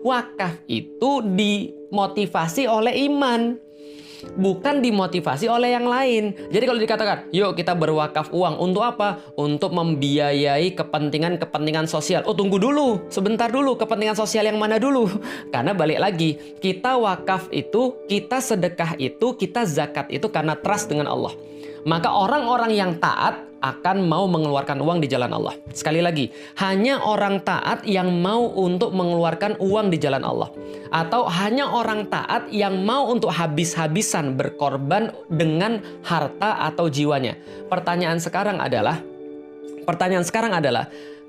Wakaf itu dimotivasi oleh iman, bukan dimotivasi oleh yang lain. Jadi kalau dikatakan, yuk kita berwakaf uang, untuk apa? Untuk membiayai kepentingan-kepentingan sosial. Oh, tunggu dulu, sebentar dulu, kepentingan sosial yang mana dulu? Karena balik lagi, kita wakaf itu, kita sedekah itu, kita zakat itu karena trust dengan Allah. Maka orang-orang yang taat akan mau mengeluarkan uang di jalan Allah. Sekali lagi, hanya orang taat yang mau untuk mengeluarkan uang di jalan Allah. Atau hanya orang taat yang mau untuk habis-habisan berkorban dengan harta atau jiwanya. Pertanyaan sekarang adalah,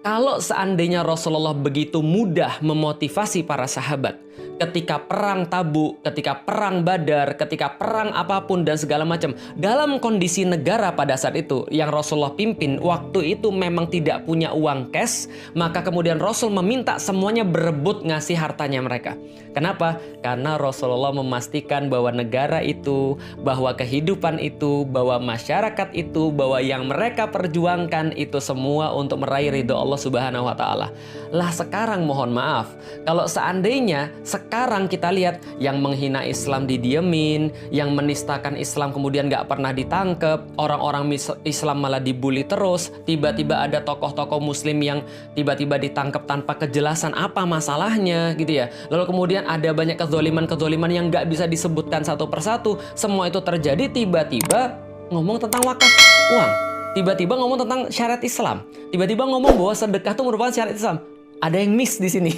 kalau seandainya Rasulullah begitu mudah memotivasi para sahabat ketika perang Tabuk, ketika perang Badar, ketika perang apapun dan segala macam, dalam kondisi negara pada saat itu yang Rasulullah pimpin, waktu itu memang tidak punya uang cash, maka kemudian Rasul meminta semuanya berebut ngasih hartanya mereka. Kenapa? Karena Rasulullah memastikan bahwa negara itu, bahwa kehidupan itu, bahwa masyarakat itu, bahwa yang mereka perjuangkan itu semua untuk meraih ridho Allah Subhanahu wa Ta'ala. Lah sekarang mohon maaf, kalau seandainya sekarang kita lihat yang menghina Islam didiemin, yang menistakan Islam kemudian nggak pernah ditangkep, orang-orang Islam malah dibully terus, tiba-tiba ada tokoh-tokoh Muslim yang tiba-tiba ditangkap tanpa kejelasan apa masalahnya gitu ya. Lalu kemudian ada banyak kezoliman-kezoliman yang nggak bisa disebutkan satu persatu. Semua itu terjadi tiba-tiba ngomong tentang wakaf uang. Tiba-tiba ngomong tentang syariat Islam. Tiba-tiba ngomong bahwa sedekah itu merupakan syariat Islam. Ada yang miss di sini.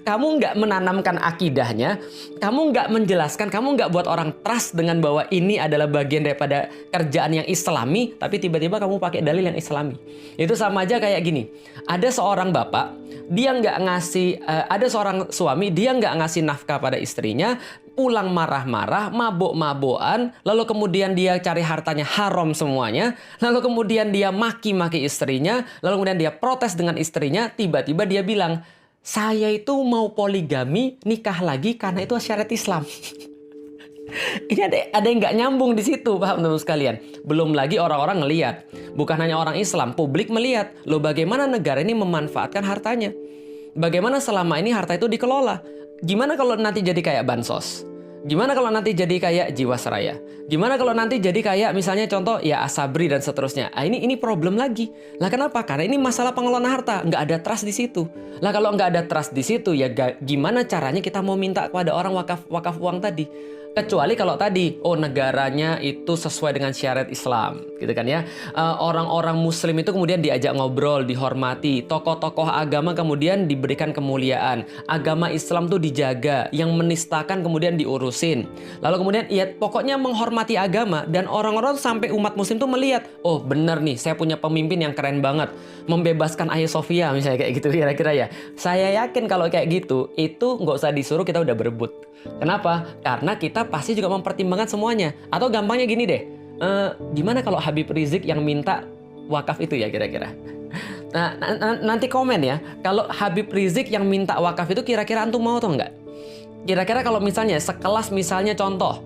Kamu nggak menanamkan akidahnya, kamu nggak menjelaskan, kamu nggak buat orang trust dengan bahwa ini adalah bagian daripada kerjaan yang Islami, tapi tiba-tiba kamu pakai dalil yang Islami. Itu sama aja kayak gini. Ada seorang bapak, dia nggak ngasih, ada seorang suami, dia nggak ngasih nafkah pada istrinya, pulang marah-marah, mabuk-mabukan, lalu kemudian dia cari hartanya haram semuanya, lalu kemudian dia maki-maki istrinya, lalu kemudian dia protes dengan istrinya, tiba-tiba dia bilang, saya itu mau poligami, nikah lagi karena itu syariat Islam. Ini ada yang nggak nyambung di situ, paham teman-teman sekalian? Belum lagi orang-orang ngelihat, bukan hanya orang Islam, publik melihat, loh bagaimana negara ini memanfaatkan hartanya. Bagaimana selama ini harta itu dikelola. Gimana kalau nanti jadi kayak bansos? Gimana kalau nanti jadi kayak Jiwasraya? Gimana kalau nanti jadi kayak misalnya contoh ya Asabri dan seterusnya? Ini problem lagi. Lah kenapa? Karena ini masalah pengelolaan harta, nggak ada trust di situ. Lah kalau nggak ada trust di situ ya gimana caranya kita mau minta kepada orang wakaf uang tadi? Kecuali kalau tadi, oh negaranya itu sesuai dengan syariat Islam, gitu kan ya. Orang-orang Muslim itu kemudian diajak ngobrol, dihormati. Tokoh-tokoh agama kemudian diberikan kemuliaan. Agama Islam tuh dijaga, yang menistakan kemudian diurusin. Lalu kemudian ya pokoknya menghormati agama dan orang-orang sampai umat Muslim tuh melihat, oh bener nih, saya punya pemimpin yang keren banget, membebaskan Hagia Sophia misalnya kayak gitu kira-kira ya. Saya yakin kalau kayak gitu, itu nggak usah disuruh kita udah berebut. Kenapa? Karena kita pasti juga mempertimbangkan semuanya. Atau gampangnya gini deh, gimana kalau Habib Rizik yang minta wakaf itu ya kira-kira? Nah, nanti komen ya, kalau Habib Rizik yang minta wakaf itu kira-kira antum mau atau enggak? Kira-kira kalau misalnya sekelas misalnya contoh,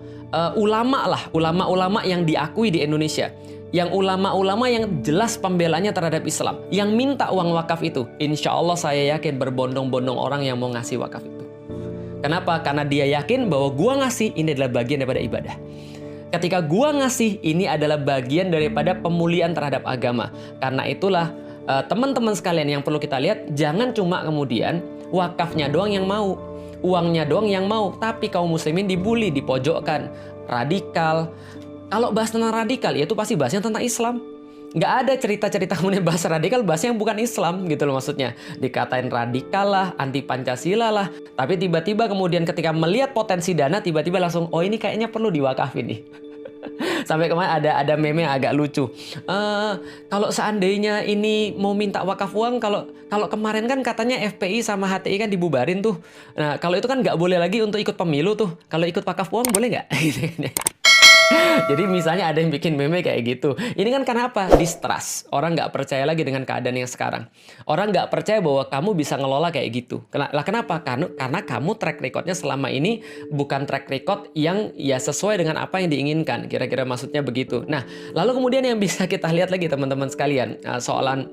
ulama-ulama yang diakui di Indonesia, yang ulama-ulama yang jelas pembelanya terhadap Islam, yang minta uang wakaf itu, insya Allah saya yakin berbondong-bondong orang yang mau ngasih wakaf itu. Kenapa? Karena dia yakin bahwa gua ngasih ini adalah bagian daripada ibadah. Ketika gua ngasih ini adalah bagian daripada pemulihan terhadap agama. Karena itulah teman-teman sekalian yang perlu kita lihat, jangan cuma kemudian wakafnya doang yang mau, uangnya doang yang mau, tapi kaum muslimin dibully, dipojokkan, radikal. Kalau bahas tentang radikal, ya itu pasti bahasnya tentang Islam. Nggak ada cerita-cerita kemudian bahasa radikal, bahasa yang bukan Islam gitu loh maksudnya. Dikatain radikal lah, anti Pancasila lah. Tapi tiba-tiba kemudian ketika melihat potensi dana, tiba-tiba langsung, oh ini kayaknya perlu diwakafin nih. Sampai kemarin ada meme yang agak lucu. Kalau seandainya ini mau minta wakaf uang, kalau kemarin kan katanya FPI sama HTI kan dibubarin tuh. Nah kalau itu kan nggak boleh lagi untuk ikut pemilu tuh. Kalau ikut wakaf uang boleh nggak? Jadi misalnya ada yang bikin meme kayak gitu. Ini kan karena apa? Distrust. Orang nggak percaya lagi dengan keadaan yang sekarang. Orang nggak percaya bahwa kamu bisa ngelola kayak gitu. Lah kenapa? Karena kamu track recordnya selama ini bukan track record yang ya sesuai dengan apa yang diinginkan. Kira-kira maksudnya begitu. Nah, lalu kemudian yang bisa kita lihat lagi teman-teman sekalian. Soalan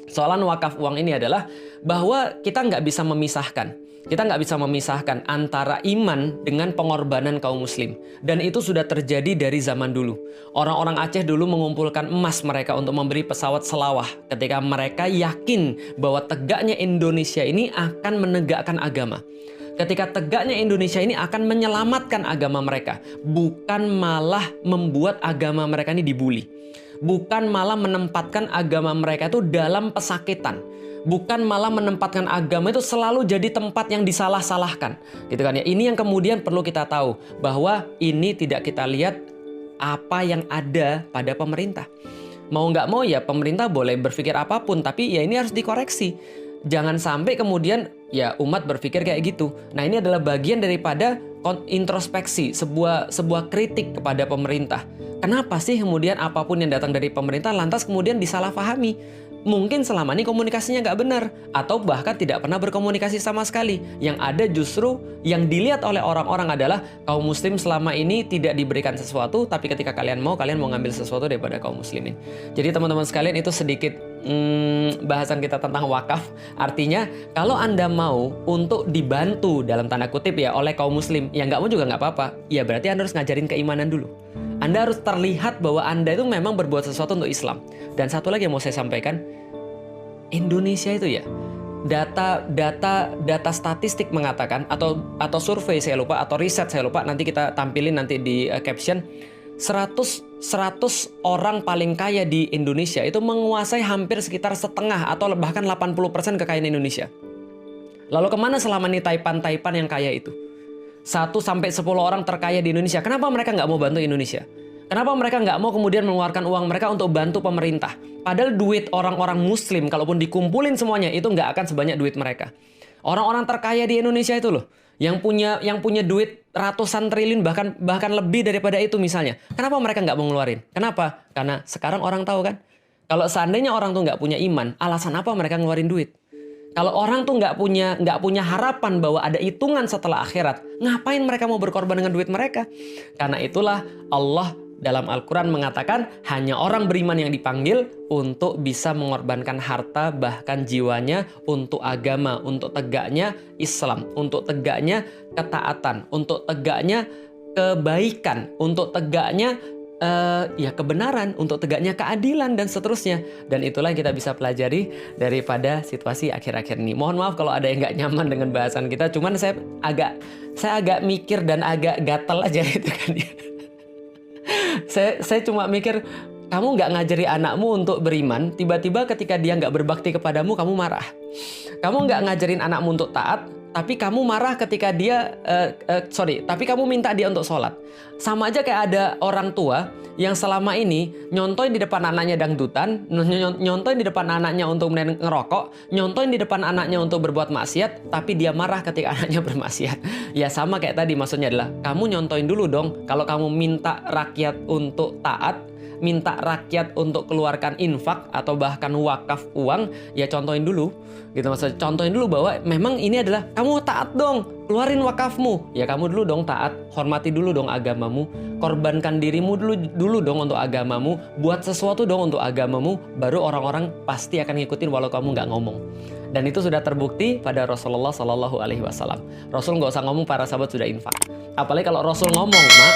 Soalan wakaf uang ini adalah bahwa kita nggak bisa memisahkan. Kita nggak bisa memisahkan antara iman dengan pengorbanan kaum muslim. Dan itu sudah terjadi dari zaman dulu. Orang-orang Aceh dulu mengumpulkan emas mereka untuk memberi pesawat selawah ketika mereka yakin bahwa tegaknya Indonesia ini akan menegakkan agama. Ketika tegaknya Indonesia ini akan menyelamatkan agama mereka. Bukan malah membuat agama mereka ini dibully. Bukan malah menempatkan agama mereka itu dalam pesakitan. Bukan malah menempatkan agama itu selalu jadi tempat yang disalah-salahkan. Gitu kan ya. Ini yang kemudian perlu kita tahu. Bahwa ini tidak kita lihat apa yang ada pada pemerintah. Mau nggak mau ya pemerintah boleh berpikir apapun. Tapi ya ini harus dikoreksi. Jangan sampai kemudian ya umat berpikir kayak gitu. Nah ini adalah bagian daripada introspeksi. Sebuah kritik kepada pemerintah. Kenapa sih kemudian apapun yang datang dari pemerintah lantas kemudian disalahpahami? Mungkin selama ini komunikasinya nggak benar. Atau bahkan tidak pernah berkomunikasi sama sekali. Yang ada justru yang dilihat oleh orang-orang adalah kaum muslim selama ini tidak diberikan sesuatu. Tapi ketika kalian mau ngambil sesuatu daripada kaum muslimin. Jadi teman-teman sekalian itu sedikit bahasan kita tentang wakaf. Artinya kalau Anda mau untuk dibantu dalam tanda kutip ya oleh kaum muslim. Yang nggak mau juga nggak apa-apa. Ya berarti Anda harus ngajarin keimanan dulu. Anda harus terlihat bahwa Anda itu memang berbuat sesuatu untuk Islam. Dan satu lagi yang mau saya sampaikan, Indonesia itu ya, data statistik mengatakan atau survei saya lupa atau riset saya lupa, nanti kita tampilin nanti di caption, 100 orang paling kaya di Indonesia itu menguasai hampir sekitar setengah atau bahkan 80% kekayaan Indonesia. Lalu kemana selama ini taipan-taipan yang kaya itu? 1-10 orang terkaya di Indonesia. Kenapa mereka nggak mau bantu Indonesia? Kenapa mereka nggak mau kemudian mengeluarkan uang mereka untuk bantu pemerintah? Padahal duit orang-orang muslim, kalaupun dikumpulin semuanya, itu nggak akan sebanyak duit mereka. Orang-orang terkaya di Indonesia itu loh, yang punya duit ratusan triliun, bahkan lebih daripada itu misalnya. Kenapa mereka nggak mau ngeluarin? Kenapa? Karena sekarang orang tahu kan, kalau seandainya orang tuh nggak punya iman, alasan apa mereka ngeluarin duit? Kalau orang tuh nggak punya harapan bahwa ada hitungan setelah akhirat, ngapain mereka mau berkorban dengan duit mereka? Karena itulah Allah dalam Al-Quran mengatakan hanya orang beriman yang dipanggil untuk bisa mengorbankan harta bahkan jiwanya untuk agama, untuk tegaknya Islam, untuk tegaknya ketaatan, untuk tegaknya kebaikan, untuk tegaknya kebenaran, untuk tegaknya keadilan dan seterusnya. Dan itulah yang kita bisa pelajari daripada situasi akhir-akhir ini. Mohon maaf kalau ada yang nggak nyaman dengan bahasan kita, cuman saya agak mikir dan agak gatel aja itu kan ya. Saya cuma mikir, kamu nggak ngajari anakmu untuk beriman, tiba-tiba ketika dia nggak berbakti kepadamu, kamu marah. Kamu nggak ngajarin anakmu untuk taat, tapi kamu marah ketika dia, tapi kamu minta dia untuk sholat. Sama aja kayak ada orang tua yang selama ini nyontoin di depan anaknya dangdutan, nyontoin di depan anaknya untuk ngerokok, nyontoin di depan anaknya untuk berbuat maksiat, tapi dia marah ketika anaknya bermaksiat. Ya sama kayak tadi, maksudnya adalah kamu nyontoin dulu dong. Kalau kamu minta rakyat untuk taat, minta rakyat untuk keluarkan infak atau bahkan wakaf uang, ya contohin dulu. Gitu maksudnya, contohin dulu bahwa memang ini adalah kamu taat dong, keluarin wakafmu. Ya kamu dulu dong taat, hormati dulu dong agamamu, korbankan dirimu dulu dong untuk agamamu, buat sesuatu dong untuk agamamu, baru orang-orang pasti akan ngikutin walau kamu nggak ngomong. Dan itu sudah terbukti pada Rasulullah Shallallahu Alaihi Wasallam. Rasul nggak usah ngomong, para sahabat sudah infak. Apalagi kalau Rasul ngomong, mak,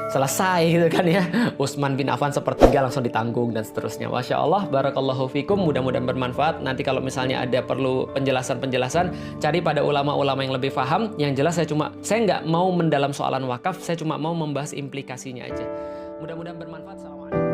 selesai gitu kan ya. Utsman bin Affan sepertiga langsung ditanggung dan seterusnya. Masya Allah, barakallahu fikum, mudah-mudahan bermanfaat. Nanti kalau misalnya ada perlu penjelasan-penjelasan, cari pada ulama-ulama yang lebih paham. Yang jelas saya nggak mau mendalam soalan wakaf, saya cuma mau membahas implikasinya aja. Mudah-mudahan bermanfaat. Assalamualaikum.